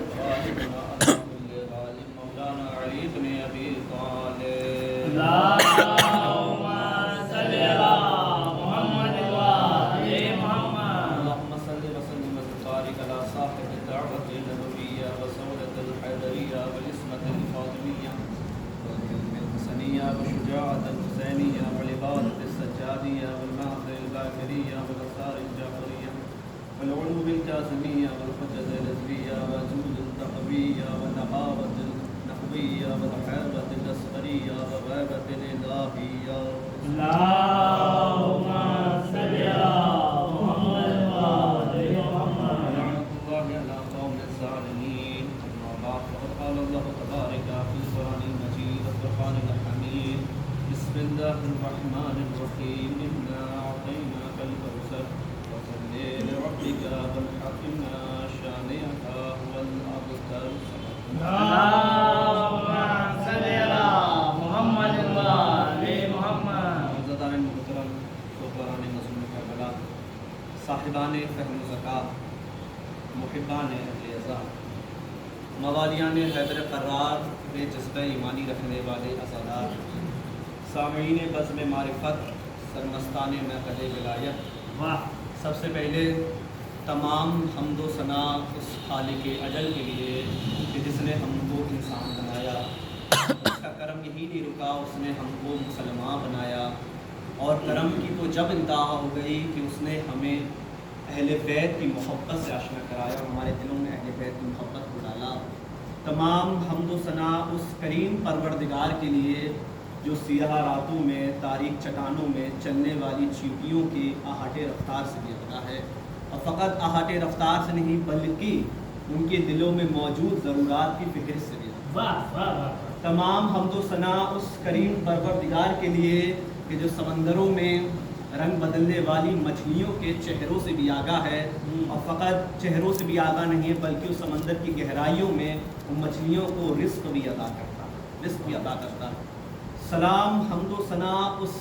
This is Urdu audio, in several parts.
الغالب على كل غالب مولانا علي بن ابي طالب اللهم صل على محمد وعلى محمد. اللهم صل وسلم وبارك على صاحب الدعوة النبوية وسودة الحيدرية والعصمة الفاطمية والعلم الحسنية والشجاعة الحسينية والعبادة السجادية والمعطر الباكرية والأسرار الجعفرية والعلوم الجازمية والحجة الأزلية والجود التقوية والنقاوة النحوية والحيبة الأصغرية والغيبة الإلهية. اللهم صل على محمد وعلى محمد. ولعنة الله على قوم الظالمين. أما بعد فقد قال الله تبارك في القرآن المجيد والفرقان الحميد بسم الله الرحمن الرحيم إنا أعطيناك الكوثر فصل لربك وانحر إن شانئك هو الأبتر. اللهم صل على محمد وعلى محمد. معززان محترم شکران مظلوم کربلا، صاحبان فہم و ذکاء، محبان اہل عزا، موالیان حیدر قرار بے جذبہ ایمانی رکھنے والے عزادار، سامعین بزم معرفت، سرمستان محفل ولایت، سب سے پہلے تمام حمد و ثنا اس خالق اجل کے لیے کہ جس نے ہم کو انسان بنایا، اس کا کرم یہی نہیں رکا، اس نے ہم کو مسلمان بنایا، اور کرم کی تو جب انتہا ہو گئی کہ اس نے ہمیں اہل بیت کی محبت سے آشنا کرایا اور ہمارے دلوں میں اہل بیت کی محبت کو ڈالا۔ تمام حمد و ثنا اس کریم پروردگار کے لیے جو سیاہ راتوں میں، تاریک چٹانوں میں چلنے والی چیونٹیوں کی آہٹ رفتار سے بھی ادا ہے، اور فقط آہٹ رفتار سے نہیں بلکہ ان کے دلوں میں موجود ضرورات کی فہرست سے بھی ادا ہے۔ تمام حمد و ثنا اس کریم پروردگار کے لیے کہ جو سمندروں میں رنگ بدلنے والی مچھلیوں کے چہروں سے بھی آگاہ ہے، اور فقط چہروں سے بھی آگاہ نہیں ہے بلکہ اس سمندر کی گہرائیوں میں ان مچھلیوں کو رزق بھی عطا کرتا۔ سلام حمد و ثنا اس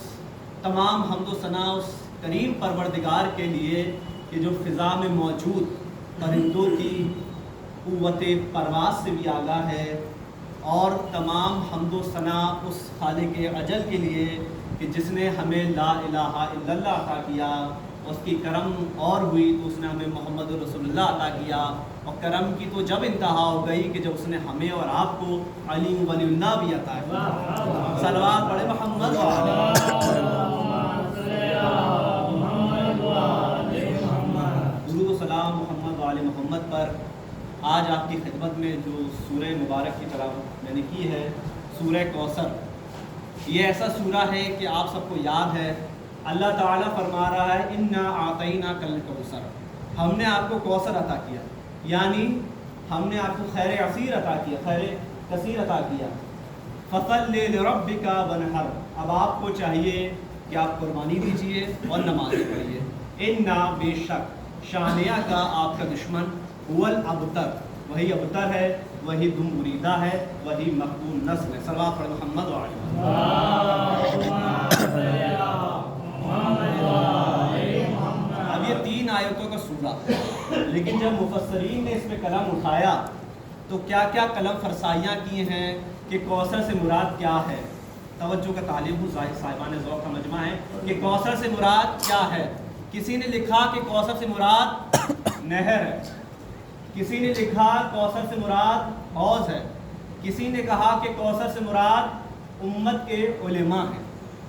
تمام حمد و ثنا اس کریم پروردگار کے لیے کہ جو فضا میں موجود پرندوں کی قوت پرواز سے بھی آگاہ ہے، اور تمام حمد و ثنا اس خالق اجل کے لیے کہ جس نے ہمیں لا الہ الا اللہ عطا کیا، اس کی کرم اور ہوئی تو اس نے ہمیں محمد رسول اللہ عطا کیا، اور کرم کی تو جب انتہا ہو گئی کہ جب اس نے ہمیں اور آپ کو علی ولی اللہ بھی عطا کیا۔ صلوات پڑھے محمد درود و سلام محمد وعلی محمد پر۔ آج آپ کی خدمت میں جو سورہ مبارک کی تلاوت میں نے کی ہے، سورہ کوثر، یہ ایسا سورہ ہے کہ آپ سب کو یاد ہے، اللہ تعالیٰ فرما رہا ہے انا اعطیناک الکوثر، ہم نے آپ کو کوثر عطا کیا، یعنی ہم نے آپ کو خیر عصیر عطا کیا، خیر کثیر عطا کیا۔ فصل لربک وانحر، اب آپ کو چاہیے کہ آپ قربانی دیجئے اور نماز پڑھیے۔ انا بے شک شانیہ کا آپ کا دشمن، هو الابتر، وہی ابتر ہے، وہی دم بریدہ ہے، وہی مقبول نسل ہے۔ صلوات پڑھ محمد وعلی اب یہ 3 آیتوں کا سورہ، لیکن جب مفسرین نے اس میں قلم اٹھایا تو کیا کیا قلم فرسائیاں کی ہیں کہ کوثر سے مراد کیا ہے۔ توجہ کا طالب ہوں، صاحبان ذوق کا مجمع ہے کہ کوثر سے مراد کیا ہے۔ کسی نے لکھا کہ کوثر سے مراد نہر ہے، کسی نے لکھا کوثر سے مراد حوض ہے، کسی نے کہا کہ کوثر سے مراد امت کے علماء ہیں،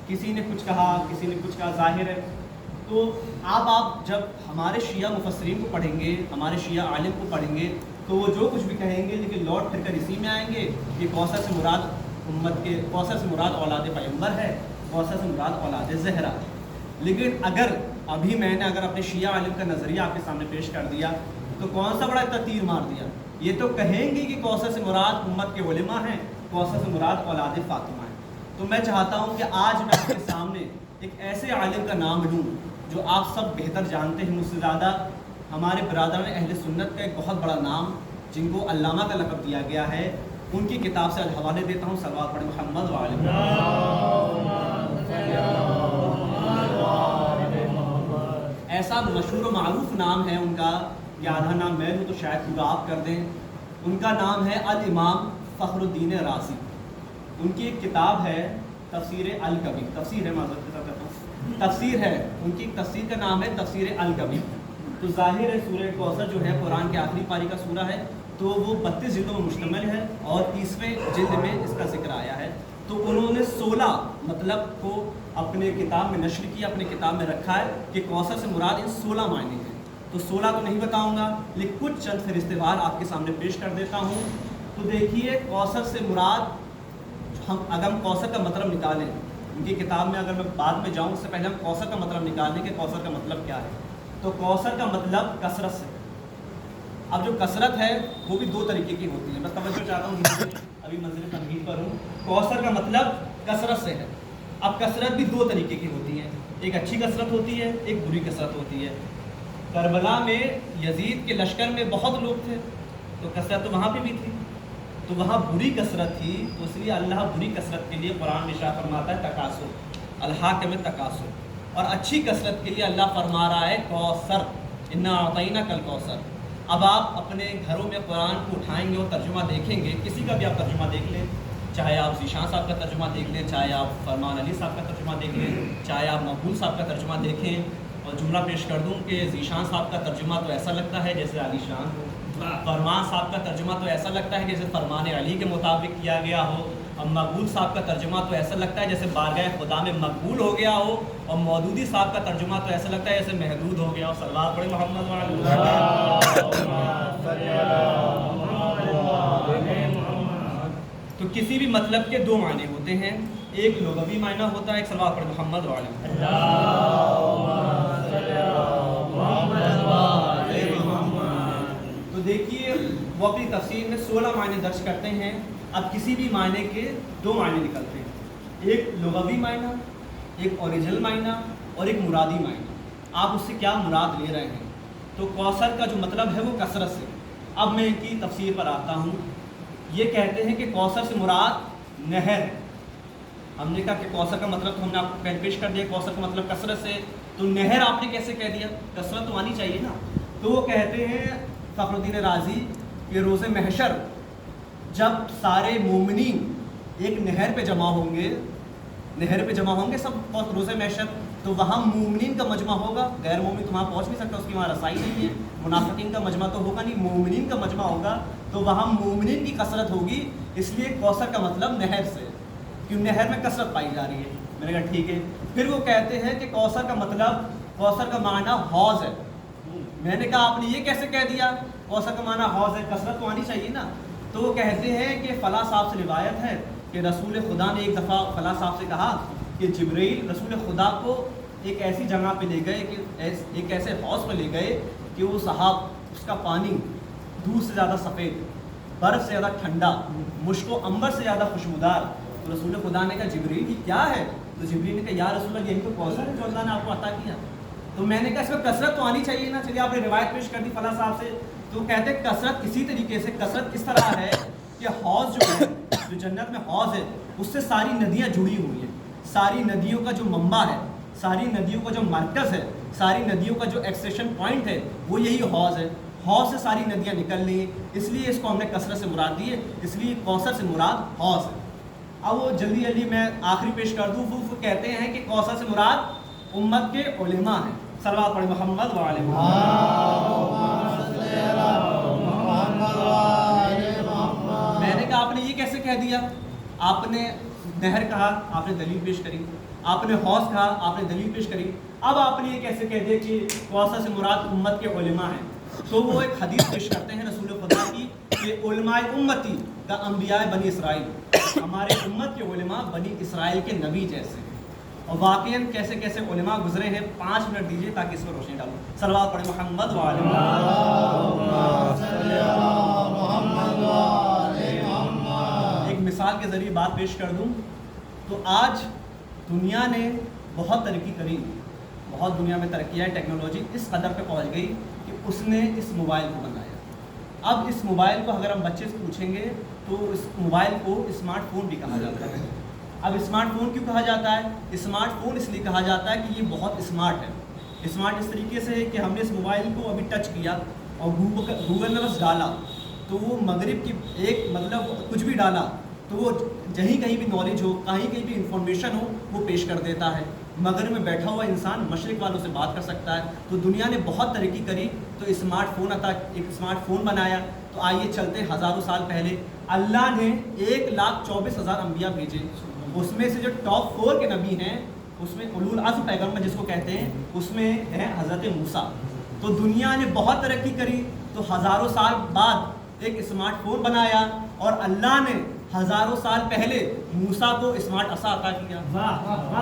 کسی نے کچھ کہا، کسی نے کچھ کہا، ظاہر ہے۔ تو آپ جب ہمارے شیعہ مفسرین کو پڑھیں گے، ہمارے شیعہ عالم کو پڑھیں گے تو وہ جو کچھ بھی کہیں گے لیکن لوٹ پھر کر اسی میں آئیں گے کہ کوثر سے مراد امت کے، کوثر سے مراد اولاد پیغمبر ہے، کوثر سے مراد اولاد زہرا ہے۔ لیکن اگر ابھی میں نے اپنے شیعہ عالم کا نظریہ آپ کے سامنے پیش کر دیا تو کون سا بڑا اتنا تیر مار دیا، یہ تو کہیں گے کہ کوثر سے مراد امت کے علماء ہیں، کوثر سے مراد اولاد فاطمہ ہیں۔ تو میں چاہتا ہوں کہ آج میں آپ کے سامنے ایک ایسے عالم کا نام لوں جو آپ سب بہتر جانتے ہیں مجھ سے زیادہ، ہمارے برادران اہل سنت کا ایک بہت بڑا نام جن کو علامہ کا لقب دیا گیا ہے، ان کی کتاب سے آج حوالے دیتا ہوں۔ صلوات پڑھیں محمد وعلی ایسا مشہور و معروف نام ہے ان کا کہ آدھا نام میں دوں تو شاید پورا آپ کر دیں۔ ان کا نام ہے الامام فخر الدین رازی. ان کی ایک کتاب ہے تفسیر الکبیر، تفسیر ہے، معذرت کے ساتھ کہتا ہوں، تفسیر ہے ان کی، تفسیر کا نام ہے تفسیر الکبیر. تو ظاہر ہے سورہ کوثر جو ہے قرآن کے آخری پاری کا سورہ ہے، تو وہ 32 جلدوں میں مشتمل ہے اور 30ویں جلد میں اس کا ذکر آیا ہے. تو انہوں نے 16 مطلب کو اپنے کتاب میں نشر کیا، اپنے کتاب میں رکھا ہے کہ کوثر سے مراد ان 16 معنی ہیں. تو 16 تو نہیں بتاؤں گا، لیکن کچھ چند فہرست وار آپ کے سامنے پیش کر دیتا ہوں. تو دیکھیے کوثر سے مراد، اگر ہم کوثر کا مطلب نکالیں ان کی کتاب میں، اگر میں بعد میں جاؤں اس سے پہلے ہم کوثر کا مطلب نکالیں کہ کوثر کا مطلب کیا ہے. تو کوثر کا مطلب کثرت سے. اب جو کثرت ہے وہ بھی 2 طریقے کی ہوتی ہے. میں توجہ چاہتا ہوں، ابھی منزل تمہید پر ہوں. کوثر کا مطلب کثرت سے ہے. اب کثرت بھی 2 طریقے کی ہوتی ہے، ایک اچھی کثرت ہوتی ہے، ایک بری کثرت ہوتی ہے. کربلا میں یزید کے لشکر میں بہت لوگ تھے تو کثرت تو وہاں پہ بھی تھی، تو وہاں بری کثرت تھی، تو اس لیے اللہ بری کثرت کے لیے قرآن میں شاہ فرماتا ہے تکاثر، الحاکم تکاثر. اور اچھی کثرت کے لیے اللہ فرما رہا ہے کوثر، انا اعطیناک الکوثر. اب آپ اپنے گھروں میں قرآن کو اٹھائیں گے اور ترجمہ دیکھیں گے، کسی کا بھی آپ ترجمہ دیکھ لیں، چاہے آپ ذیشان صاحب کا ترجمہ دیکھ لیں، چاہے آپ فرمان علی صاحب کا ترجمہ دیکھ لیں، چاہے آپ مقبول صاحب کا ترجمہ دیکھیں. اور جملہ پیش کر دوں کہ ذیشان صاحب کا ترجمہ تو ایسا لگتا ہے جیسے علی شان ہو، فرمان صاحب کا ترجمہ تو ایسا لگتا ہے جیسے فرمان علی کے مطابق کیا گیا ہو، اور مقبول صاحب کا ترجمہ تو ایسا لگتا ہے جیسے بارگاہ خدا میں مقبول ہو گیا ہو، اور مودودی صاحب کا ترجمہ تو ایسا لگتا ہے جیسے محدود ہو گیا ہو. صلوات پڑھیں محمد تو کسی بھی مطلب کے 2 معنی ہوتے ہیں، ایک لغوی معنی ہوتا ہے، ایک صلوات پڑھیں محمد تو دیکھیے وہ اپنی تفسیر میں 16 معنی درج کرتے ہیں. اب کسی بھی معنی کے 2 معنی نکلتے ہیں، ایک لغوی معنی، ایک اوریجنل معنی اور ایک مرادی معنی. آپ اس سے کیا مراد لے رہے ہیں. تو کوثر کا جو مطلب ہے وہ کثرت سے. اب میں ان کی تفسیر پر آتا ہوں. یہ کہتے ہیں کہ کوثر سے مراد نہر. ہم نے کہا کہ کوثر کا مطلب تو ہم نے آپ کو پہلے پیش کر دیا، کوثر کا مطلب کثرت سے. تو نہر آپ نے کیسے کہہ دیا؟ کثرت تو آنی چاہیے نا. تو وہ کہتے ہیں فخر الدین رازی کہ روز محشر جب سارے مومنین ایک نہر پہ جمع ہوں گے، نہر پہ جمع ہوں گے سب روز محشر، تو وہاں مومنین کا مجمع ہوگا. غیر مومن تو وہاں پہنچ نہیں سکتا، اس کی وہاں رسائی نہیں ہے. منافقین کا مجمع تو ہوگا نہیں، مومنین کا مجمع ہوگا، تو وہاں مومنین کی کثرت ہوگی. اس لیے کوثر کا مطلب نہر سے، کیوں نہر میں کثرت پائی جا رہی ہے. میں نے کہا ٹھیک ہے. پھر وہ کہتے ہیں کہ کوثر کا مطلب، کوثر کا معنی حوض ہے. میں نے کہا آپ نے یہ کیسے کہہ دیا؟ کوثر کا معنی حوض ہے، کثرت تو آنی چاہیے نا. تو وہ کہتے ہیں کہ فلاں صاحب سے روایت ہے کہ رسول خدا نے ایک دفعہ فلاں صاحب سے کہا کہ جبرائیل رسول خدا کو ایک ایسی جگہ پہ لے گئے، کہ ایک ایسے حوض پہ لے گئے کہ وہ صاحب اس کا پانی دودھ سے زیادہ سفید، برف سے زیادہ ٹھنڈا، مشک و عنبر سے زیادہ خوشبودار. تو رسول خدا نے کہا جبرائیل یہ کیا ہے؟ تو جبرائیل نے کہا یا رسول اللہ یہی تو کوثر ہے جو اللہ نے آپ کو عطا کیا. تو میں نے کہا اس میں کثرت تو آنی چاہیے نا. چلیے آپ نے روایت پیش کر دی فلاں صاحب سے. تو کہتے ہیں کثرت اسی طریقے سے، کثرت اس طرح ہے کہ حوض جو ہے، جو جنت میں حوض ہے، اس سے ساری ندیاں جڑی ہوئی ہیں. ساری ندیوں کا جو منبع ہے، ساری ندیوں کا جو مرکز ہے، ساری ندیوں کا جو ایکسٹریشن پوائنٹ ہے، وہ یہی حوض ہے. حوض سے ساری ندیاں نکل رہی ہیں، اس لیے اس کو ہم نے کثرت سے مراد دی ہے، اس لیے کوثر سے مراد حوض ہے. اب وہ جلدی جلدی میں آخری پیش کر دوں. وہ کہتے ہیں کہ کوثر سے مراد امت کے علماء ہیں. صلوات پڑھیں محمد وعلى میں نے کہا آپ نے یہ کیسے کہہ دیا؟ آپ نے نہر کہا، آپ نے دلیل پیش کری. آپ نے حوض کہا، آپ نے دلیل پیش کری. اب آپ نے یہ کیسے کہہ دیا کہ کوثر سے مراد امت کے علماء ہیں؟ تو وہ ایک حدیث پیش کرتے ہیں رسول خدا کی کہ علماء امتی کا انبیاء بنی اسرائیل، ہمارے امت کے علماء بنی اسرائیل کے نبی جیسے. اور واقعاً کیسے کیسے علماء گزرے ہیں. 5 منٹ دیجیے تاکہ اس پر روشنی ڈالوں. صلوات پڑھیں محمد وعلى ایک مثال کے ذریعے بات پیش کر دوں تو آج دنیا نے بہت ترقی کری، بہت دنیا میں ترقی ہے، ٹیکنالوجی اس قدر پہ پہنچ گئی کہ اس نے اس موبائل کو بنایا. اب اس موبائل کو اگر ہم بچے سے پوچھیں گے تو اس موبائل کو اسمارٹ فون بھی کہا جاتا ہے. اب اسمارٹ فون کیوں کہا جاتا ہے؟ اسمارٹ فون اس لیے کہا جاتا ہے کہ یہ بہت اسمارٹ ہے. اسمارٹ اس طریقے سے ہے کہ ہم نے اس موبائل کو ابھی ٹچ کیا اور گوگل میں بس ڈالا تو وہ مغرب کی ایک مطلب کچھ بھی ڈالا تو وہ جہیں کہیں بھی نالج ہو، کہیں بھی انفارمیشن ہو، وہ پیش کر دیتا ہے۔ مغرب میں بیٹھا ہوا انسان مشرق والوں سے بات کر سکتا ہے۔ تو دنیا نے بہت ترقی کری تو اسمارٹ فون بنایا۔ تو آئیے چلتے ہزاروں سال پہلے اللہ نے 1,24,000 انبیاء بھیجے، اس میں سے جو ٹاپ 4 کے نبی ہیں اس میں اولو العزم پیغمبر جس کو کہتے ہیں، اس میں ہے حضرت موسیٰ۔ تو دنیا نے بہت ترقی کری تو ہزاروں سال بعد ایک اسمارٹ فون بنایا، اور اللہ نے ہزاروں سال پہلے موسیٰ کو اسمارٹ عصا عطا کیا۔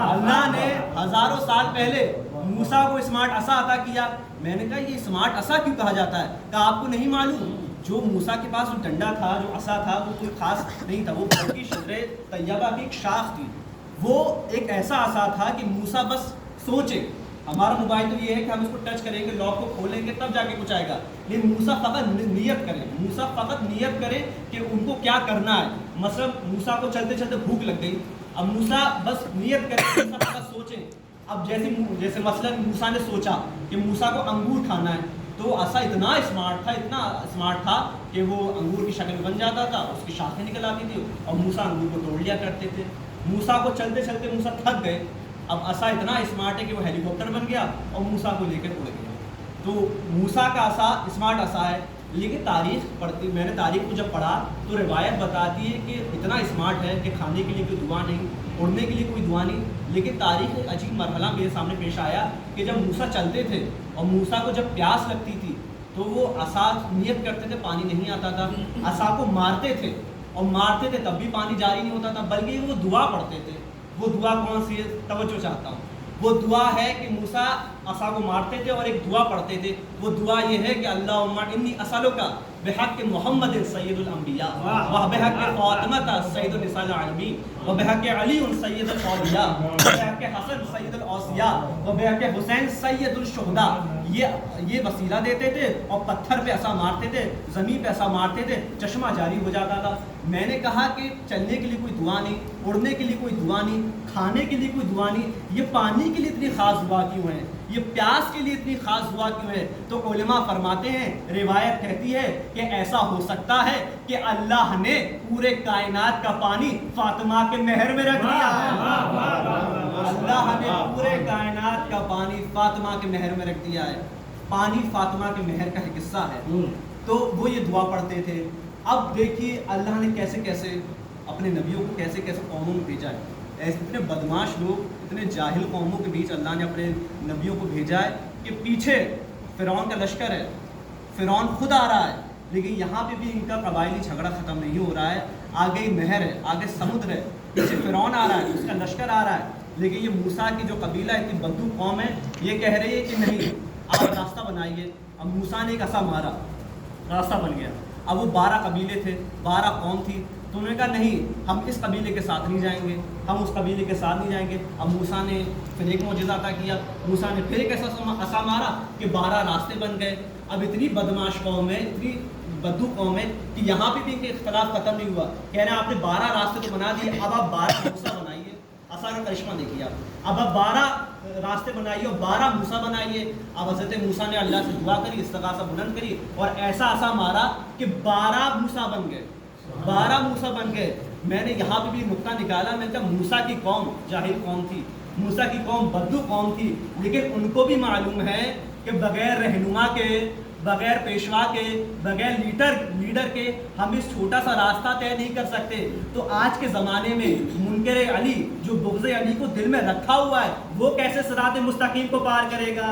اللہ نے ہزاروں سال پہلے موسیٰ کو اسمارٹ عصا عطا کیا۔ میں نے کہا یہ اسمارٹ عصا کیوں کہا جاتا ہے؟ کہا آپ کو نہیں معلوم، جو موسیٰ کے پاس جو ڈنڈا تھا، جو عصا تھا، وہ کوئی خاص نہیں تھا، وہ برقی شجرے طیبہ کی ایک شاخ تھی۔ وہ ایک ایسا عصا تھا کہ موسیٰ بس سوچے، ہمارا موبائل تو یہ ہے کہ ہم اس کو ٹچ کریں گے، لاک کو کھولیں گے تب جا کے کچھ آئے گا، لیکن موسیٰ فقط نیت کریں، موسیٰ فقط نیت کریں کہ ان کو کیا کرنا ہے۔ مثلا موسیٰ کو چلتے چلتے بھوک لگ گئی، اب موسیٰ بس نیت کریں، موسیٰ فقط سوچیں۔ اب جیسے مثلا موسیٰ نے سوچا کہ موسیٰ کو انگور کھانا ہے، تو عصا اتنا اسمارٹ تھا کہ وہ انگور کی شکل بن جاتا تھا، اس کی شاخیں نکل آتی تھی اور موسیٰ انگور کو توڑ لیا کرتے تھے۔ موسیٰ کو چلتے چلتے موسیٰ تھک گئے، اب عصا اتنا اسمارٹ ہے کہ وہ ہیلی کاپٹر بن گیا اور موسیٰ کو لے کر اڑ گیا۔ تو موسیٰ کا عصا اسمارٹ عصا ہے، لیکن میں نے تاریخ کو جب پڑھا تو روایت بتاتی ہے کہ اتنا اسمارٹ ہے کہ کھانے کے لیے کوئی دعا نہیں، اڑنے کے لیے کوئی دعا نہیں۔ لیکن تاریخ ایک عجیب مرحلہ میرے سامنے پیش آیا کہ جب موسیٰ چلتے تھے اور موسیٰ کو جب پیاس لگتی تھی تو وہ عصا نیت کرتے تھے، پانی نہیں آتا تھا، عصا کو مارتے تھے اور مارتے تھے تب بھی پانی جاری نہیں ہوتا تھا، بلکہ وہ دعا پڑھتے تھے۔ وہ دعا کون سی ہے؟ توجہ چاہتا ہوں۔ وہ دعا ہے کہ موسیٰ عصا کو مارتے تھے اور ایک دعا پڑھتے تھے۔ وہ دعا یہ ہے کہ اللہم انی اسألک بحق محمد سید الانبیاء وبحق فاطمہ سید النساء العالمین وبحق علی سید الاولیاء وبحق حسن سید الاوصیاء وبحق حسین سید الشہداء۔ یہ وسیلہ دیتے تھے اور پتھر پہ عصا مارتے تھے، زمین پہ عصا مارتے تھے، چشمہ جاری ہو جاتا تھا۔ میں نے کہا کہ چلنے کے لیے کوئی دعا نہیں، اڑنے کے لیے کوئی دعا نہیں، کھانے کے لیے کوئی دعا نہیں، یہ پانی کے لیے اتنی خاص دعا کیوں ہے؟ یہ پیاس کے لیے اتنی خاص دعا کیوں ہے؟ تو علماء فرماتے ہیں، روایت کہتی ہے کہ ایسا ہو سکتا ہے کہ اللہ نے پورے کائنات کا پانی فاطمہ کے نہر میں رکھ دیا ہے۔ اللہ نے پورے کائنات کا پانی فاطمہ کے نہر میں رکھ دیا ہے۔ پانی فاطمہ کے نہر کا ایک قصہ ہے۔ تو وہ یہ دعا پڑھتے تھے۔ اب دیکھیے اللہ نے کیسے کیسے اپنے نبیوں کو کیسے کیسے قوموں میں بھیجا ہے۔ ایسے اتنے بدماش لوگ، اتنے جاہل قوموں کے بیچ اللہ نے اپنے نبیوں کو بھیجا ہے کہ پیچھے فرعون کا لشکر ہے، فرعون خود آ رہا ہے، لیکن یہاں پہ بھی ان کا قبائلی جھگڑا ختم نہیں ہو رہا ہے۔ آگے نہر ہے، آگے سمندر ہے، پیچھے فرعون آ رہا ہے، اس کا لشکر آ رہا ہے، لیکن یہ موسیٰ کی جو قبیلہ اتنی بدو قوم ہے، یہ کہہ رہی ہے کہ نہیں آپ راستہ بنائیے۔ اب موسیٰ نے ایک عصا مارا، راستہ بن گیا۔ اب وہ 12 قبیلے تھے، 12 قوم تھی، تو انہوں نے کہا نہیں ہم اس قبیلے کے ساتھ نہیں جائیں گے، ہم اس قبیلے کے ساتھ نہیں جائیں گے۔ اب موسیٰ نے پھر ایک معجزہ عطا کیا، موسیٰ نے پھر ایک ایسا عصا مارا کہ 12 راستے بن گئے۔ اب اتنی بدماش قوم ہے، اتنی بدو قوم ہے کہ یہاں پہ بھی ان کے اختلاف ختم نہیں ہوا۔ کہہ رہے ہیں آپ نے 12 راستے تو بنا دیے، اب آپ 12 موسیٰ بنائیے۔ عصا کا کرشمہ دیکھیے آپ بارہ راستے بنائیے اور 12 موسیٰ بنائیے۔ اب حضرت موسیٰ نے اللہ سے دعا کری، استغاثہ بلند کری اور ایسا عصا مارا کہ 12 موسیٰ بن گئے، 12 موسیٰ بن گئے۔ میں نے یہاں پہ بھی نقطہ نکالا، میں نے کہا موسیٰ کی قوم جاہل قوم تھی، موسیٰ کی قوم بدو قوم تھی، لیکن ان کو بھی معلوم ہے کہ بغیر رہنما کے، بغیر پیشوا کے، بغیر لیڈر کے ہم اس چھوٹا سا راستہ طے نہیں کر سکتے۔ تو آج کے زمانے میں منکر علی جو بغض علی کو دل میں رکھا ہوا ہے، وہ کیسے صراط مستقیم کو پار کرے گا؟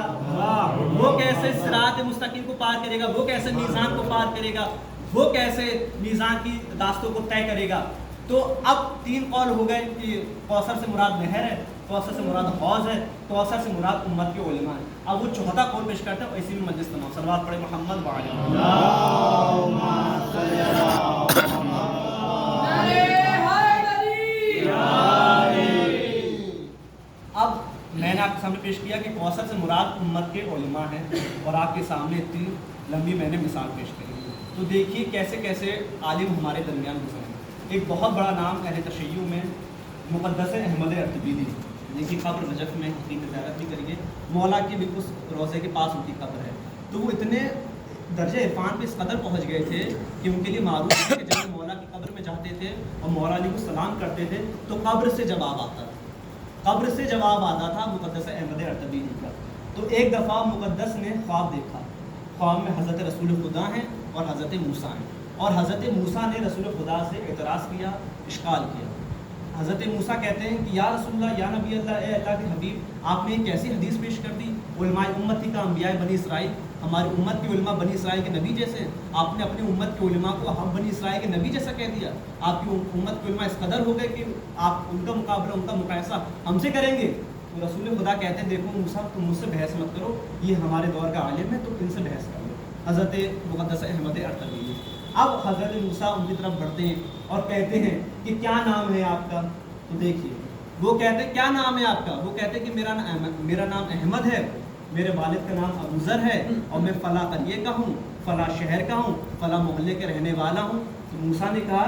وہ کیسے صراط مستقیم کو پار کرے گا؟ وہ کیسے میزان کو پار کرے گا؟ وہ کیسے میزان کی راستوں کو طے کرے گا؟ تو اب 3 قول ہو گئے کہ کوثر سے مراد نہر ہے، کوثر سے مراد حوض ہے، کوثر سے مراد امت کے علماء ہیں۔ اب وہ 4تھا قول پیش کرتے ہیں، اسی میں مجلس تمام صلوات پڑھے محمد وعلی اب میں نے آپ کے سامنے پیش کیا کہ کوثر سے مراد امت کے علماء ہیں، اور آپ کے سامنے اتنی لمبی میں نے مثال پیش کری۔ تو دیکھیے کیسے کیسے عالم ہمارے درمیان گزرے ہیں۔ ایک بہت بڑا نام اہل تشیع میں مقدس احمد ارتبیلی، جن کی قبر نجف میں حقیقت زیارت بھی کریے، مولا کے بالکل روضے کے پاس ان کی قبر ہے۔ تو وہ اتنے درجہ عرفان پہ اس قدر پہنچ گئے تھے کہ ان کے لیے معروف ہے کہ جب مولا کی قبر میں جاتے تھے اور مولا علی کو سلام کرتے تھے تو قبر سے جواب آتا تھا، قبر سے جواب آتا تھا مقدس احمد ارطبیلی کا۔ تو ایک دفعہ مقدس نے خواب دیکھا، خواب میں حضرت رسول خدا ہیں اور حضرت موسیٰ ہیں، اور حضرت موسیٰ نے رسول خدا سے اعتراض کیا، اشکال کیا۔ حضرت موسیٰ کہتے ہیں کہ یا رسول اللہ، یا نبی اللہ، اے اللہ کے حبیب، آپ نے ایک ایسی حدیث پیش کر دی، علماء امت تھی کا انبیاء بنی اسرائیل، ہماری امت کے علماء بنی اسرائیل کے نبی جیسے ہیں، آپ نے اپنی امت کے علماء کو ہم بنی اسرائیل کے نبی جیسا کہہ دیا۔ آپ کی امت کے علماء اس قدر ہو گئے کہ آپ ان کا مقابلہ، ان کا مقایسہ ہم سے کریں گے۔ تو رسول خدا کہتے ہیں دیکھو موسیٰ، تم مجھ سے بحث مت کرو، یہ ہمارے دور کا عالم ہے، تو ان سے بحث کر لو، حضرت مقدس احمد ارطبیلی۔ اب حضرت موسیٰ ان کی طرف بڑھتے ہیں اور کہتے ہیں کہ کیا نام ہے آپ کا؟ تو دیکھیے وہ کہتے ہیں کیا نام ہے آپ کا؟ وہ کہتے ہیں کہ میرا نام احمد ہے، میرے والد کا نام ابو ذر ہے، اور میں فلاں قریے کا ہوں، فلاں شہر کا ہوں، فلاں محلے کے رہنے والا ہوں۔ تو موسیٰ نے کہا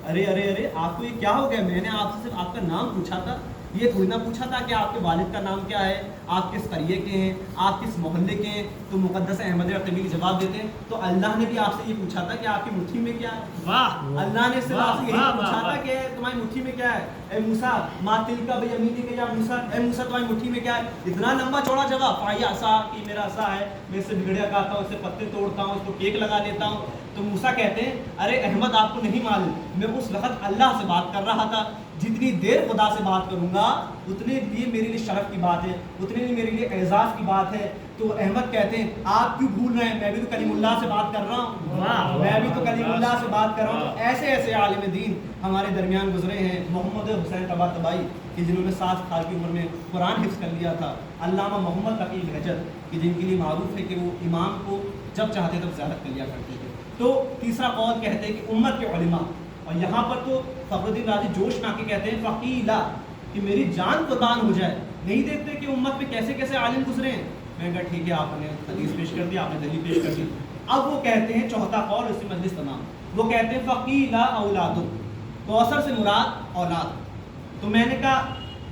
ارے ارے ارے آپ کو یہ کیا ہو گیا؟ میں نے آپ سے صرف آپ کا نام پوچھا تھا، یہ تھوڑی نہ پوچھا تھا کہ آپ کے والد کا نام کیا ہے، آپ کس قریے کے ہیں، آپ کس محلے کے ہیں۔ تو مقدس احمد ارطبیلی جواب دیتے ہیں تو اللہ نے بھی آپ سے یہ پوچھا تھا کہ آپ کی مٹھی میں کیا ہے؟ واہ، اللہ نے صرف آپ سے یہی واہ، پوچھا واہ، تھا کہ تمہاری مٹھی میں کیا ہے؟ اے موسیٰ ما تلک بیمینک یا موسیٰ، اے موسیٰ تمہاری مٹھی میں کیا ہے؟ اتنا لمبا چوڑا جواب، فاہی عصا کہ میرا عصا ہے، میں اس سے بگڑیا کھاتا ہوں، اس سے پتے توڑتا ہوں، اس کو کیک لگا لیتا ہوں۔ تو موسیٰ کہتے ہیں ارے احمد آپ کو نہیں معلوم، میں اس وقت اللہ سے بات کر رہا تھا، جتنی دیر خدا سے بات کروں گا اتنے لیے میرے لیے شرف کی بات ہے، اتنے لیے میرے لیے اعزاز کی بات ہے۔ تو احمد کہتے ہیں آپ کیوں بھول رہے ہیں، میں بھی تو کلیم اللہ سے بات کر رہا ہوں، میں بھی تو کلیم اللہ سے بات کر رہا ہوں۔ ایسے ایسے عالم دین ہمارے درمیان گزرے ہیں، محمد حسین طباطبائی کہ جنہوں نے 7 سال کی عمر میں قرآن حفظ کر لیا تھا، علامہ محمد تقی بہجت کہ جن کے لیے معروف ہے کہ وہ امام کو جب چاہتے تب زیارت کر لیا کرتے تھے۔ تو تیسرا قول کہتے ہیں کہ امت کے علماء، اور یہاں پر تو فخر الدین رازی جوش میں آ کے کہتے ہیں فقیلا کہ میری جان قربان ہو جائے، نہیں دیکھتے کہ امت میں کیسے کیسے عالم گزرے ہیں۔ میں نے کہا ٹھیک ہے، آپ نے حدیث پیش کر دی، آپ نے دلیل پیش کر دی۔ اب وہ کہتے ہیں چوتھا قول، اسی مجلس تمام، وہ کہتے ہیں فقیلا اولاد، کوثر سے مراد اولاد۔ تو میں نے کہا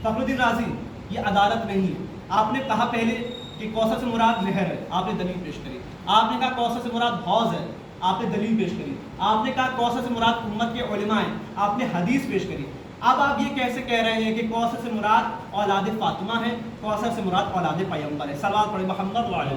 فخر الدین رازی یہ عدالت نہیں، آپ نے کہا پہلے کہ کوثر سے مراد نہر ہے، آپ نے دلیل پیش کری، آپ نے کہا کوثر سے مراد حوض ہے، آپ نے دلیل پیش کری، آپ نے کہا کوثر سے مراد امت کے علماء ہیں، آپ نے حدیث پیش کری۔ اب آپ یہ کیسے کہہ رہے ہیں کہ کوثر سے مراد اولاد فاطمہ ہے، کوثر سے مراد اولاد پیغمبر ہے؟ صلوات پڑھیں محمد وعلیہ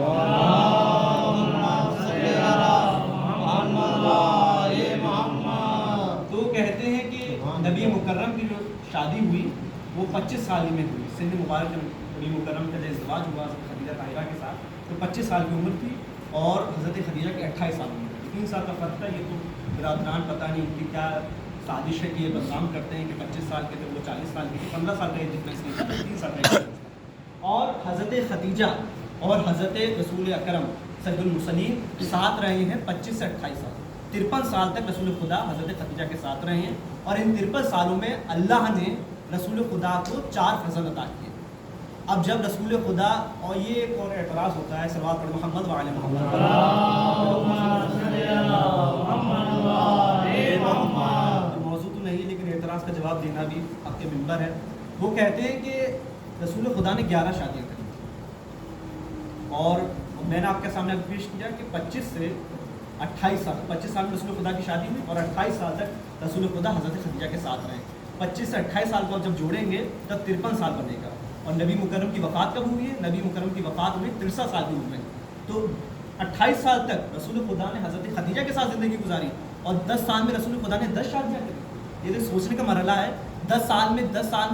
محمد۔ تو کہتے ہیں کہ نبی مکرم کی جو شادی ہوئی وہ 25 سال میں ہوئی، سن مبارک جب نبی مکرم کا جو ازدواج ہوا خدیجہ طاہرہ کے ساتھ تو 25 سال کی عمر تھی، اور حضرت خدیجہ کے 28 سال عمر تھی، 3 سال کا فرق تھا۔ یہ تو برادران پتہ نہیں ان کی کیا سازش ہے کہ یہ بدنام کرتے ہیں کہ 25 سال کے تھے وہ 40 سال کے، 15 سال کا ڈفرینس نہیں تھا، 3 سال کا ڈفرینس۔ اور حضرت خدیجہ اور حضرت رسول اکرم سید المرسلین ساتھ رہے ہیں 25 سے 28 سال، 53 سال تک رسول خدا حضرت خدیجہ کے ساتھ رہے ہیں، اور ان 53 سالوں میں اللہ نے رسول خدا کو 4 فرزند عطا کیے۔ اب جب رسول خدا، اور یہ ایک اور اعتراض ہوتا ہے، صلوات پڑھ محمد وعلی محمد، موضوع تو نہیں لیکن اعتراض کا جواب دینا بھی حق کے منبر ہے۔ وہ کہتے ہیں کہ رسول خدا نے 11 شادیاں کری، اور میں نے آپ کے سامنے پیش کیا کہ 25 سے 28 سال، 25 سال میں رسول خدا کی شادی ہوئی، اور 28 سال تک رسول خدا حضرت خدیجہ کے ساتھ رہے۔ 25 سے 28 سال کو جب جوڑیں گے تب 53 سال بنے گا۔ اور نبی مکرم کی وفات کب ہوئی ہے؟ نبی مکرم کی وفات ہوئی 63 سال کی عمر میں۔ تو 28 سال تک رسول خدا نے حضرت خدیجہ کے ساتھ زندگی گزاری، اور 10 سال میں رسول خدا نے 10 شادیاں کری۔ یہ تو سوچنے کا مرحلہ ہے، 10 سال میں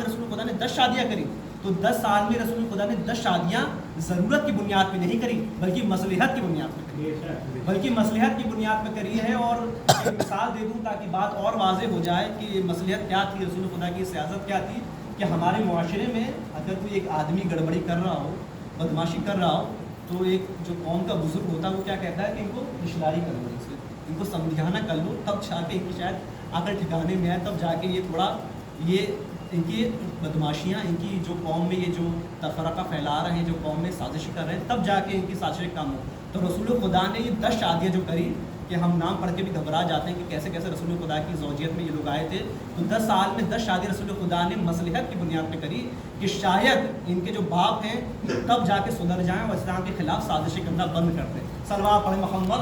رسول خدا نے 10 شادیاں کری۔ تو 10 سال میں رسول خدا نے 10 شادیاں ضرورت کی بنیاد پہ نہیں کری، بلکہ مصلحت کی بنیاد پہ کری ہے۔ اور ایک مثال دے دوں تاکہ بات اور واضح ہو جائے کہ مصلحت کیا تھی، رسول خدا کی سیاست کیا تھی، کہ ہمارے معاشرے میں اگر کوئی ایک آدمی گڑبڑی کر رہا ہو، بدماشی کر رہا ہو، تو ایک جو قوم کا بزرگ ہوتا ہے وہ کیا کہتا ہے کہ ان کو رشتہ کر لو، ان کو سمجھانا کر لو، تب جا کے ان کی شاید عقل ٹھکانے میں آئے، تب جا کے یہ تھوڑا یہ ان کی بدماشیاں، ان کی جو قوم میں یہ جو تفرقہ پھیلا رہے ہیں، جو قوم میں سازش کر رہے ہیں، تب جا کے ان کی سازشیں کم ہو۔ تو رسول خدا نے یہ 10 شادیاں جو کری کہ ہم نام پڑھ کے بھی گھبرا جاتے ہیں کہ کیسے کیسے رسول خدا کی زوجیت میں یہ لوگ آئے تھے. تو 10 سال میں 10 شادی رسول خدا نے مصلحت کی بنیاد پہ کری کہ شاید ان کے جو باپ ہیں تب جا کے سدھر جائیں اور اسلام کے خلاف سازشیں کرنا بند کر دیں. صلوات پڑھیں محمد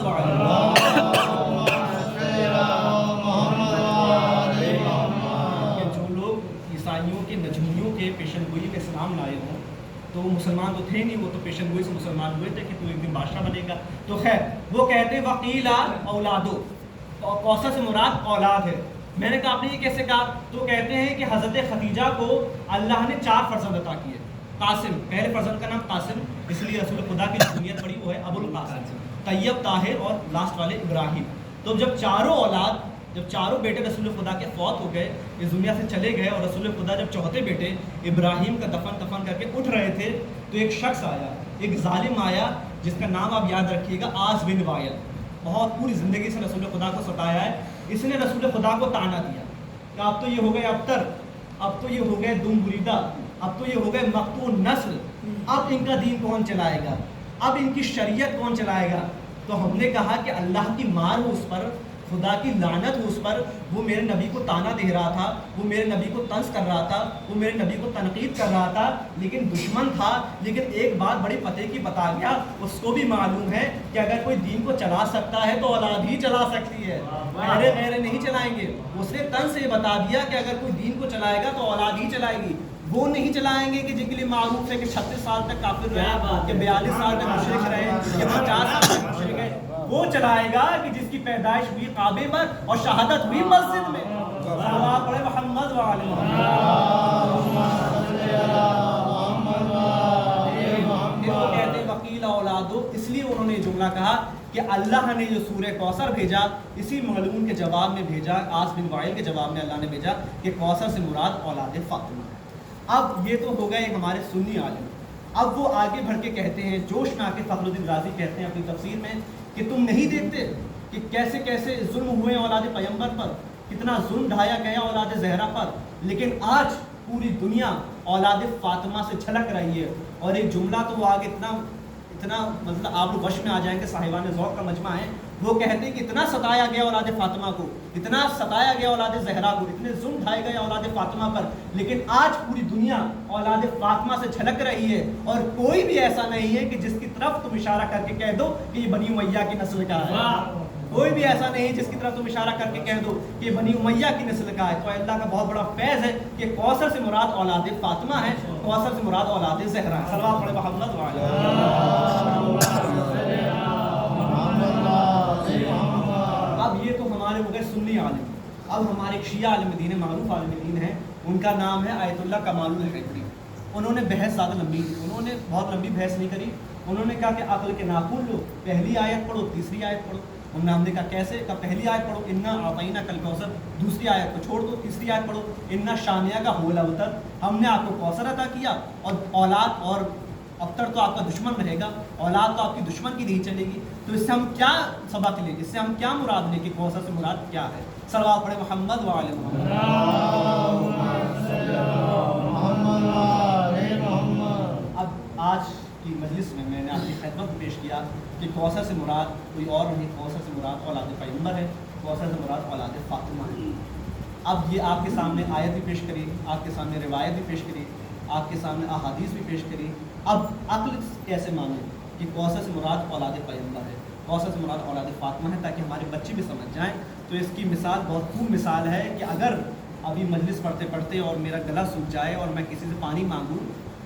کہ جو لوگ عیسائیوں کے نجمیوں کے پیشن گوئی میں اسلام لائے ہوں تو وہ مسلمان تو تھے نہیں, وہ تو پیشن گوئی سے مسلمان ہوئے تھے کہ تو ایک دن بادشاہ بنے گا. تو خیر وہ کہتے ہیں وقیلا اولادو, کوثر سے مراد اولاد ہے. میں نے کہا آپ نے یہ کیسے کہا؟ تو کہتے ہیں کہ حضرت خدیجہ کو اللہ نے 4 فرزند عطا کیے. قاسم, پہلے فرزند کا نام قاسم, اس لیے رسول خدا کی جنیت پڑی وہ ہے ابو القاسم, طیب, طاہر اور لاسٹ والے ابراہیم. تو جب چاروں بیٹے رسول خدا کے فوت ہو گئے, اس دنیا سے چلے گئے, اور رسول خدا جب چوتھے بیٹے ابراہیم کا دفن کر کے اٹھ رہے تھے تو ایک شخص آیا, ایک ظالم آیا جس کا نام آپ یاد رکھیے گا, آس بن وائل. بہت پوری زندگی سے رسول خدا کو ستایا ہے. اس نے رسول خدا کو تانا دیا کہ اب تو یہ ہو گئے ابتر, اب تو یہ ہو گئے دم بریدہ, اب تو یہ ہو گئے مقتول نسل, اب ان کا دین کون چلائے گا, اب ان کی شریعت کون چلائے گا. تو ہم نے کہا کہ اللہ کی مار ہو اس پر, خدا کی لعنت ہو اس پر. وہ میرے نبی کو تانا دے رہا تھا, وہ میرے نبی کو طنز کر رہا تھا, وہ میرے نبی کو تنقید کر رہا تھا, لیکن دشمن تھا. لیکن ایک بات بڑی پتے کی بتا گیا, اس کو بھی معلوم ہے کہ اگر کوئی دین کو چلا سکتا ہے تو اولاد ہی چلا سکتی ہے, غیرے نہیں چلائیں گے. اس نے طنز سے بتا دیا کہ اگر کوئی دین کو چلائے گا تو اولاد ہی چلائے گی. وہ نہیں چلائیں گے کہ جن کے لیے معروف ہے کہ 36 سال تک کافر رہے, کہ 42 سال تک مشرک رہے, کہ 50 سال تک مشرک رہے. وہ چلائے گا کہ جس کی پیدائش ہوئی کعبے پر اور شہادت ہوئی مسجد میں. صلوات پڑھیں محمد وعلی محمد. کہتے ہیں وکیل اولادو, اس لیے انہوں نے یہ جملہ کہا کہ اللہ نے جو سورہ کوثر بھیجا اسی مغلون کے جواب میں بھیجا, آس بن وائل کے جواب میں اللہ نے بھیجا کہ کوثر سے مراد اولاد فاطمہ ہے. اب یہ تو ہو گئے ہمارے سنی عالم. اب وہ آگے بڑھ کے کہتے ہیں, جوش میں آ کے فخر الدین رازی کہتے ہیں اپنی تفسیر میں کہ تم نہیں دیکھتے کہ کیسے کیسے ظلم ہوئے اولاد پیغمبر پر, کتنا ظلم ڈھایا گیا اولاد زہرا پر, لیکن آج پوری دنیا اولاد فاطمہ سے جھلک رہی ہے. اور ایک جملہ تو وہ آگے اتنا مطلب آپ لوگ وش میں آ جائیں گے, صاحبان ذوق کا مجمع ہے. وہ کہتے ہیں کہ اتنا ستایا گیا اولاد فاطمہ کو, اتنا ستایا گیا اولاد زہرا کو, اتنے ظلم ڈھائے گئے اولاد فاطمہ پر, لیکن آج پوری دنیا اولاد فاطمہ سے جھلک رہی ہے. اور کوئی بھی ایسا نہیں ہے کہ جس کی طرف تم اشارہ کر کے کہہ دو کہ یہ بنی امیہ کی نسل کا ہے. کوئی بھی ایسا نہیں جس کی طرف تم اشارہ کر کے کہہ دو کہ یہ بنی امیہ کی نسل کا ہے. تو اللہ کا بہت بڑا فیض ہے کہ کوثر سے مراد اولاد فاطمہ ہے, کوثر سے مراد اولاد زہرا ہے. صلوات پڑھیں محمد اب یہ تو ہمارے ہو گئے سنی عالم. اب ہمارے ایک شیعہ عالم دین, معروف عالم دین ہیں, ان کا نام ہے آیت اللہ کمال الحیدری. انہوں نے بحث زیادہ لمبی کی, انہوں نے بہت لمبی بحث نہیں کری. انہوں نے کہا کہ عقل کے ناخن لو, پہلی آیت پڑھو, تیسری آیت پڑھو. انہوں نے ہم نے کہا کیسے؟ کہا پہلی آیت پڑھو انا اعطیناک کل کوثر, دوسری آیت کو چھوڑ دو, تیسری آیت پڑھو انا شانیہ کا ہول اوتر, ہم نے آپ کو کوثر عطا کیا. اور اولاد اور ابتر تو آپ کا دشمن رہے گا, اولاد تو آپ کی دشمن کی نہیں چلے گی. تو اس سے ہم کیا سبق لیں, اس سے ہم کیا مراد لیں کہ کوثر سے مراد کیا ہے؟ صلوات پڑھیں محمد وعلی محمد. اب آج کی مجلس میں میں نے آپ کی خدمت میں پیش کیا کہ کوثر سے مراد کوئی اور نہیں, کوثر سے مراد اولاد پیغمبر ہے, کوثر سے مراد اولاد فاطمہ ہے. اب یہ آپ کے سامنے آیت بھی پیش کری, آپ کے سامنے روایت بھی پیش کری, آپ کے سامنے احادیث بھی پیش کری. اب عقل کیسے مانیں کہ کوثر سے مراد اولاد پیغمبر ہے, کوثر سے مراد اولاد فاطمہ ہے, تاکہ ہمارے بچے بھی سمجھ جائیں. تو اس کی مثال بہت خوب مثال ہے کہ اگر ابھی مجلس پڑھتے پڑھتے اور میرا گلا سوکھ جائے اور میں کسی سے پانی مانگوں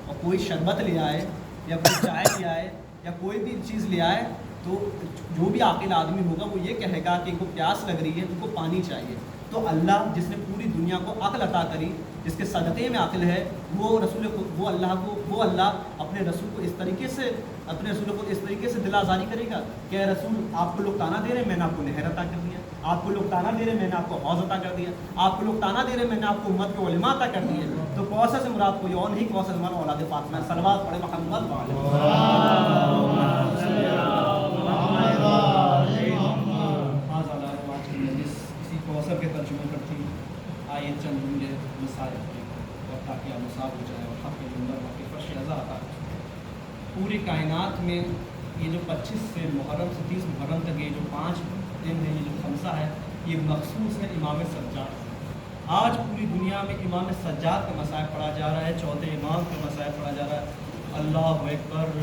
اور کوئی شربت لے آئے یا کوئی چائے لے آئے یا کوئی بھی چیز لے آئے, تو جو بھی عاقل آدمی ہوگا وہ یہ کہے گا کہ ان کو پیاس لگ رہی ہے, ان کو پانی چاہیے. تو اللہ جس نے پوری دنیا کو عقل عطا کری, جس کے صدقے میں عقل ہے, وہ اللہ اپنے رسول کو اس طریقے سے دل آزاری کرے گا کہ اے رسول آپ کو لوگ تانا دے رہے ہیں, میں نے آپ کو نہر عطا کر دیا. آپ کو لوگ تانا دے رہے ہیں, میں نے آپ کو حوض عطا کر دیا. آپ کو لوگ تانا دے رہے ہیں, میں نے آپ کو امت کے علماء عطا کر دیے. تو کوثر سے مراد کوئی اور نہیں, کوثر سے مراد اولاد فاطمہ. صلوات پڑھیں محمد کوثر کے ترجمے پر تھی. آئیے چند جملے مثال اور تاکہ آپ مصاب ہو جائیں اور حق کے نمبر حق کے فرش ازا عطا. پوری کائنات میں یہ جو 25 سے محرم سے 30 محرم تک یہ جو 5 یہ جو خمسہ ہے یہ مخصوص ہے امام سجاد۔ آج پوری دنیا میں امام سجاد کا مسائل پڑھا جا رہا ہے، چوتھے امام کا مسائل پڑھا جا رہا ہے۔ اللہ اکبر،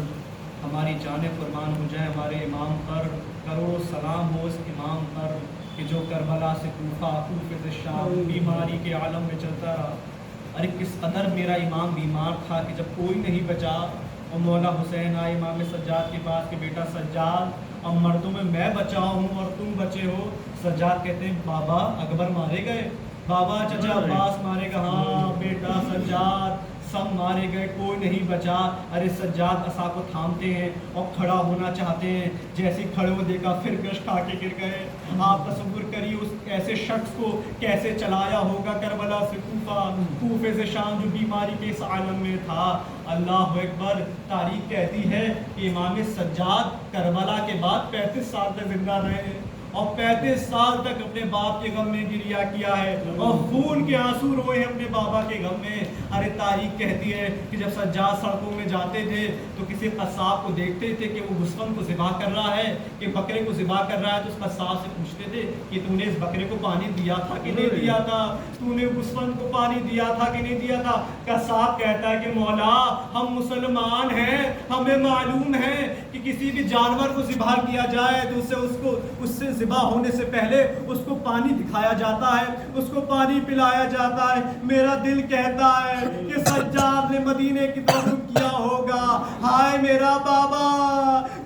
ہماری جانیں قربان ہو جائیں ہمارے امام پر، کروڑوں سلام ہو اس امام پر کہ جو کربلا سے کوفہ، کوفے سے شام بیماری کے عالم میں چلتا رہا۔ ارے کس قدر میرا امام بیمار تھا کہ جب کوئی نہیں بچا اور مولا حسین آئے امام سجاد کے پاس کہ بیٹا سجاد، اب مردوں میں بچا ہوں اور تم بچے ہو۔ سجاد کہتے ہیں بابا اکبر مارے گئے، بابا چچا عباس مارے گا، ہاں بیٹا سجاد سب مارے گئے، کوئی نہیں بچا۔ ارے سجاد عصا کو تھامتے ہیں اور کھڑا ہونا چاہتے ہیں، جیسے کھڑے ہو دیکھا پھر گش کھا کے گر گئے۔ آپ تصور کریے اس ایسے شخص کو کیسے چلایا ہوگا کربلا سے کوفہ، کوفے سے شام، جو بیماری کے اس عالم میں تھا۔ اللہ اکبر، تاریخ کہتی ہے کہ امام سجاد کربلا کے بعد 35 سال تک زندہ رہے اور 35 سال تک اپنے باپ کے غم میں گریا کیا ہے اور خون کے آنسو روئے ہیں اپنے بابا کے غم میں۔ ارے تاریخ کہتی ہے کہ جب سجاد سڑکوں میں جاتے تھے تو کسی قصاب کو دیکھتے تھے کہ وہ گوسفند کو ذبح کر رہا ہے، کہ بکرے کو ذبح کر رہا ہے، تو اس قصاب سے پوچھتے تھے کہ تو نے اس بکرے کو پانی دیا تھا کہ نہیں دیا تھا، تو نے گوسفند کو پانی دیا تھا کہ نہیں دیا تھا۔ قصاب کہتا ہے کہ مولا ہم مسلمان ہیں، ہمیں معلوم ہے کہ کسی بھی جانور کو ذبح کیا جائے تو اس سے ذبح ہونے سے پہلے اس کو پانی دکھایا جاتا ہے، اس کو پانی پلایا جاتا ہے۔ میرا دل کہتا ہے کہ سجاد نے مدینے کی طرف کیا ہوگا، ہائے میرا بابا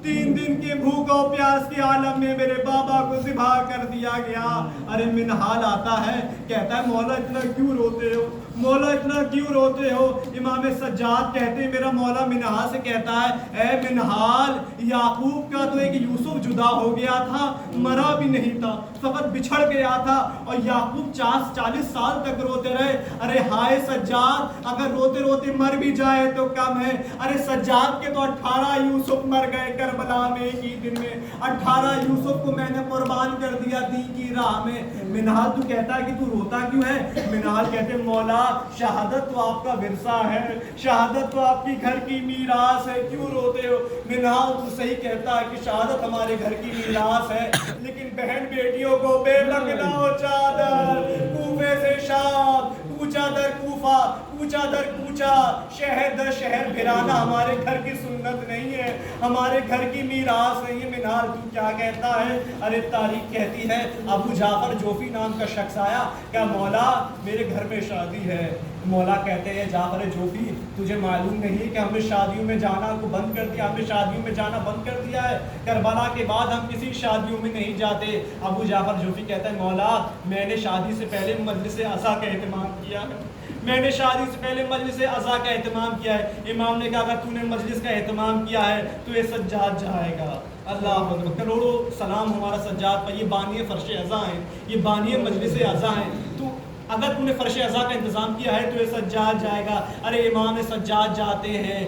3 دن کے بھوک اور پیاس کے عالم میں میرے بابا کو ذبح کر دیا گیا۔ ارے منہال آتا ہے، کہتا ہے مولا اتنا کیوں روتے ہو، مولا اتنا کیوں روتے ہو۔ امام سجاد کہتے ہیں، میرا مولا منہال سے کہتا ہے اے منہال، یعقوب کا تو ایک یوسف جدا ہو گیا تھا، مرا بھی نہیں تھا، فقط بچھڑ گیا تھا، اور یعقوب 40 سال تک روتے رہے۔ ارے ہائے سجاد، اگر روتے روتے مر بھی جائے تو کم ہے۔ ارے سجاد کے تو 18 یوسف مر گئے کربلا میں ایک ہی دن میں، 18 یوسف کو میں نے قربان کر دیا دین کی راہ میں۔ منہال تو کہتا ہے کہ تو روتا کیوں ہے؟ منہال کہتے ہیں مولا شہادت تو آپ کا ورثہ ہے، شہادت تو آپ کی گھر کی میراث ہے، کیوں روتے ہو؟ منہال تو صحیح کہتا ہے کہ شہادت ہمارے گھر کی میراث ہے، لیکن بہن بیٹیوں کو بے لگنا ہو چادر، کوفے سے شام، کوچا در کوفہ، کوچا در کوچا، شہر در شہر پھرانا ہمارے گھر کی سنت نہیں ہے، ہمارے گھر کی میراث نہیں ہے۔ منہال تو کیا کہتا ہے؟ ارے تاریخ کہتی ہے ابو جعفر جوفی نام کا شخص آیا، کہ مولا میرے گھر میں شادی ہے۔ مولا کہتے ہیں جعفر جوفی تجھے معلوم نہیں کہ ہم نے شادیوں میں جانا کو بند کر دیا، ہم نے شادیوں میں جانا بند کر دیا ہے، کربلا کے بعد ہم کسی شادیوں میں نہیں جاتے۔ ابو جعفر جوفی کہتا ہے مولا میں نے شادی سے پہلے مجلس عزا کا اہتمام کیا ہے، میں نے شادی سے پہلے مجلس عزا کا اہتمام کیا ہے۔ امام نے کہا اگر تو نے مجلس کا اہتمام کیا ہے تو یہ سجاد جائے گا۔ اللہ اکبر، کروڑوں سلام ہمارا سجاد پر، یہ بانی فرش عزا ہیں، یہ بانی مجلس عزا ہیں، تو اگر تم نے فرش عزا کا انتظام کیا ہے تو یہ سجاد جائے گا۔ ارے امام سجاد جاتے ہیں،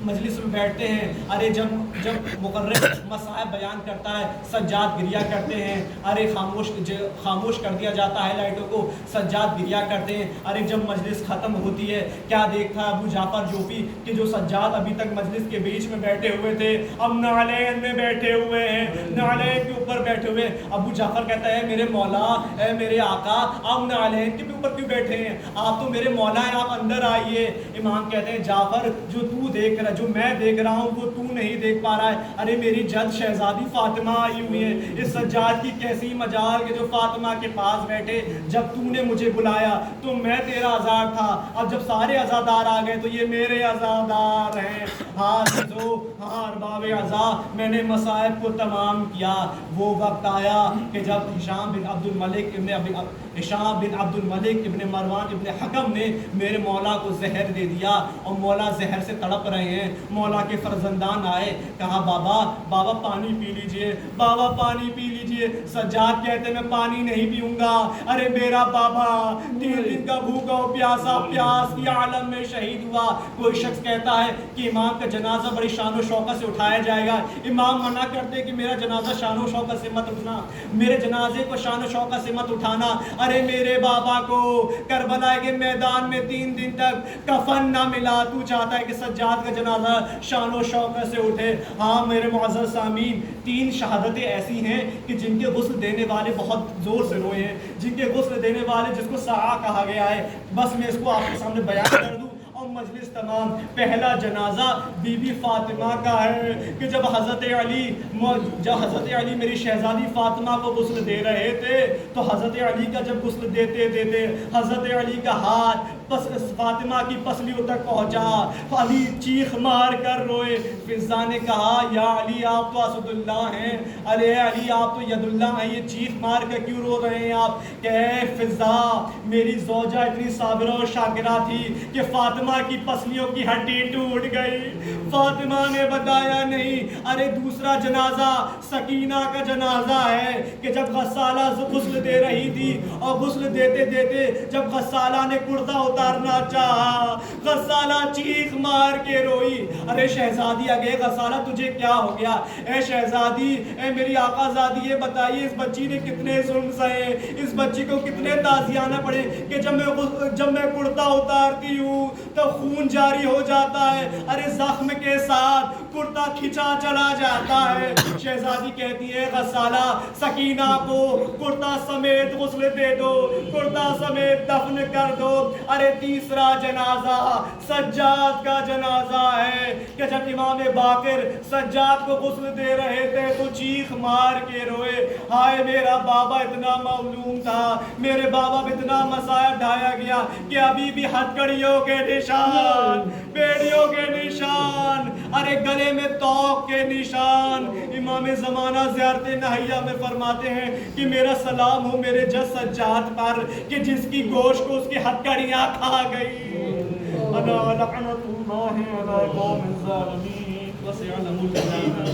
مجلس میں بیٹھتے ہیں۔ ارے جب مقرر مسائل بیان کرتا ہے سجاد گریا کرتے ہیں۔ ارے خاموش کر دیا جاتا ہے لائٹوں کو، سجاد گریا کرتے ہیں۔ ارے جب مجلس ختم ہوتی ہے کیا دیکھتا ہے ابو جعفر جوفی کہ جو سجاد ابھی تک مجلس کے بیچ میں بیٹھے ہوئے تھے اب نعلین میں بیٹھے ہوئے ہیں، نعلین کے اوپر بیٹھے ہوئے۔ ابو جعفر کہتا ہے میرے مولا، اے میرے آقا، آپ نعلین کے اوپر کیوں بیٹھے ہیں؟ آپ تو میرے مولا ہیں، آپ اندر آئیے۔ امام کہتے ہیں جعفر جو تو دیکھ رہا، جو میں دیکھ رہا ہوں وہ تو نہیں دیکھ پا رہا ہے۔ ارے میری جد شہزادی فاطمہ آئی ہوئی ہے، اس سجاد کی کیسی مجال کہ جو فاطمہ کے پاس بیٹھے۔ جب تو نے مجھے بلایا تو میں تیرا عزادار تھا، اب جب سارے عزادار آ گئے تو یہ میرے عزادار ہیں۔ ہاں ارباب عزا، میں نے مصائب کو تمام کیا۔ وہ وقت آیا کہ جب ہشام بن عبد الملک ابن مروان ابن حکم نے میرے مولا کو زہر دے دیا اور مولا زہر سے تڑپ رہے ہیں۔ مولا کے فرزندان آئے، کہا بابا پانی پی لیجئے، بابا پانی پی لیجئے۔ سجاد کہتے میں پانی نہیں پیوں گا، ارے میرا بابا 3 دن کا بھوکا اور پیاسا، پیاس کی عالم میں شہید ہوا۔ کوئی شخص کہتا ہے کہ امام کا جنازہ بڑی شان و شوکت سے اٹھایا جائے گا۔ امام منع کرتے کہ میرا جنازہ شان و شوکت سے مت اٹھنا، میرے جنازے کو شان و شوکت سے مت اٹھانا۔ ارے میرے بابا کو کربلا کے میدان میں 3 دن تک کفن نہ ملا، تو چاہتا ہے کہ سجاد کا جنازہ شان و شوکت سے اٹھے۔ ہاں میرے معزز سامعین، 3 شہادتیں ایسی ہیں کہ جن کے غسل دینے والے بہت زور سے روئے ہیں، جن کے غسل دینے والے جس کو سعا کہا گیا ہے، بس میں اس کو آپ کے سامنے بیان کر دوں اور مجلس تمام۔ پہلا جنازہ بی بی فاطمہ کا ہے کہ جب حضرت علی میری شہزادی فاطمہ کو غسل دے رہے تھے تو حضرت علی کا جب غسل دیتے دیتے حضرت علی کا ہاتھ فاطمہ کی پسلیوں تک پہنچا، علی چیخ مار کر روئے۔ فضا نے کہا یا علی آپ تو اسد اللہ ہیں، ارے علی آپ تو ید اللہ ہیں، یہ چیخ مار کر کیوں رو رہے ہیں آپ؟ کہ اے فضا میری زوجہ اتنی صابرہ و شاکرہ تھی کہ فاطمہ کی پسلیوں کی ہڈی ٹوٹ گئی۔ فاطمہ نے بتایا نہیں، ارے دوسرا جنازہ سکینہ کا جنازہ ہے کہ جب غسالہ غسل دے رہی تھی اور غسل دیتے دیتے جب غسالہ نے کرتا اتارنا چاہا، غسالہ چیخ مار کے روئی۔ ارے شہزادی اگے غسالہ تجھے کیا ہو گیا؟ اے شہزادی، اے میری آقا زادی، یہ بتائیے اس بچی نے کتنے ظلم سہے، اس بچی کو کتنے تازیانے پڑے کہ جب میں کرتا اتارتی ہوں تو خون جاری ہو جاتا ہے، ارے زخم کے ساتھ کرتا کھچا چلا جاتا ہے۔ شہزادی کہتی ہے غسالہ سکینہ کو کرتا سمیت غسل دے دو، کرتا سمیت دفن کر دو۔ ارے تیسرا جنازہ سجاد کا جنازہ ہے کہ جب امام باقر سجاد کو غسل دے رہے تھے تو چیخ مار کے روئے، ہائے میرا بابا اتنا معلوم تھا، میرے بابا پہ اتنا مسائل ڈھایا گیا کہ ابھی بھی ہتھکڑیوں کے نشان، بیڑیوں کے نشان، ارے گلے میں توق کے نشان۔ امام زمانہ زیارت نہیہ میں فرماتے ہیں کہ میرا سلام ہو میرے جس سجاد پر کہ جس کی گوشت کو اس کی ہتھکڑیاں کھا گئی۔ انا لعنت اللہ علی قوم الظالمین وسيعلم الذين